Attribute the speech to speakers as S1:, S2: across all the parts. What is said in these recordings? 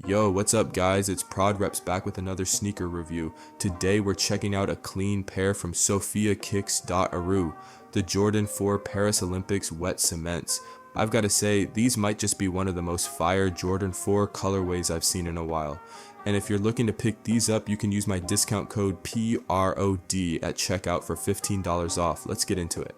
S1: Yo, what's up guys? It's Prod Reps back with another sneaker review. Today we're checking out a clean pair from Sofiakicks.ru, the Jordan 4 Paris Olympics wet cements. I've got to say, these might just be one of the most fire Jordan 4 colorways I've seen in a while. And if you're looking to pick these up, you can use my discount code PROD at checkout for $15 off. Let's get into it.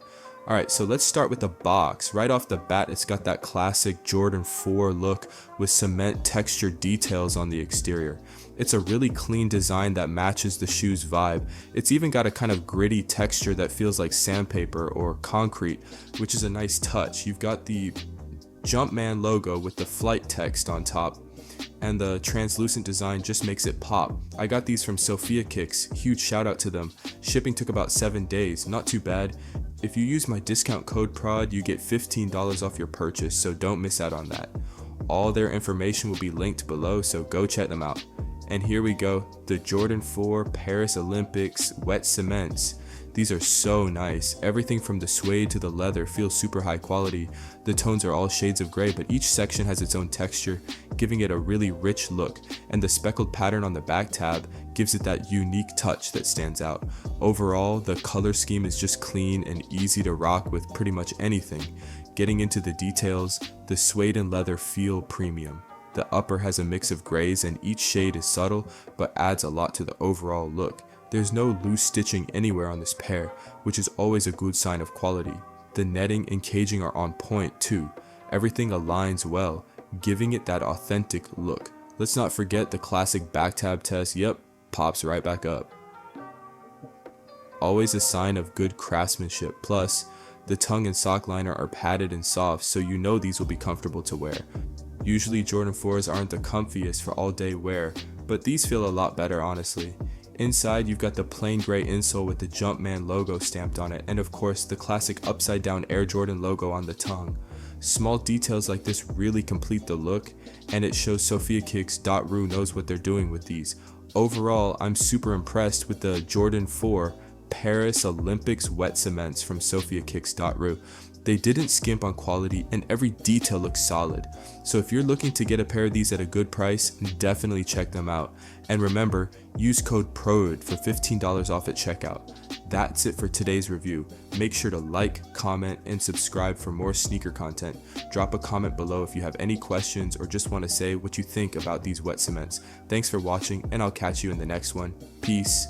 S1: Alright, so let's start with the box. Right off the bat, it's got that classic Jordan 4 look with cement textured details on the exterior. It's a really clean design that matches the shoe's vibe. It's even got a kind of gritty texture that feels like sandpaper or concrete, which is a nice touch. You've got the Jumpman logo with the flight text on top, and the translucent design just makes it pop. I got these from Sofiakicks, huge shout out to them. Shipping took about 7 days, not too bad. If you use my discount code PROD, you get $15 off your purchase, so don't miss out on that. All their information will be linked below, so go check them out. And here we go, the Jordan 4 Paris Olympics wet cements. These are so nice. Everything from the suede to the leather feels super high quality. The tones are all shades of gray, but each section has its own texture, giving it a really rich look, and the speckled pattern on the back tab gives it that unique touch that stands out. Overall, the color scheme is just clean and easy to rock with pretty much anything. Getting into the details, the suede and leather feel premium. The upper has a mix of grays and each shade is subtle but adds a lot to the overall look. There's no loose stitching anywhere on this pair, which is always a good sign of quality. The netting and caging are on point too. Everything aligns well, giving it that authentic look. Let's not forget the classic back tab test. Yep, pops right back up. Always a sign of good craftsmanship. Plus, the tongue and sock liner are padded and soft, so you know these will be comfortable to wear. Usually Jordan 4s aren't the comfiest for all day wear, but these feel a lot better honestly. Inside, you've got the plain gray insole with the Jumpman logo stamped on it, and of course the classic upside down Air Jordan logo on the tongue. Small details like this really complete the look, and it shows Sofiakicks.ru knows what they're doing with these. Overall, I'm super impressed with the Jordan 4 Paris Olympics wet cements from Sofiakicks.ru. They didn't skimp on quality and every detail looks solid. So if you're looking to get a pair of these at a good price, definitely check them out. And remember, use code PROD for $15 off at checkout. That's it for today's review. Make sure to like, comment, and subscribe for more sneaker content. Drop a comment below if you have any questions or just want to say what you think about these wet cements. Thanks for watching, and I'll catch you in the next one. Peace.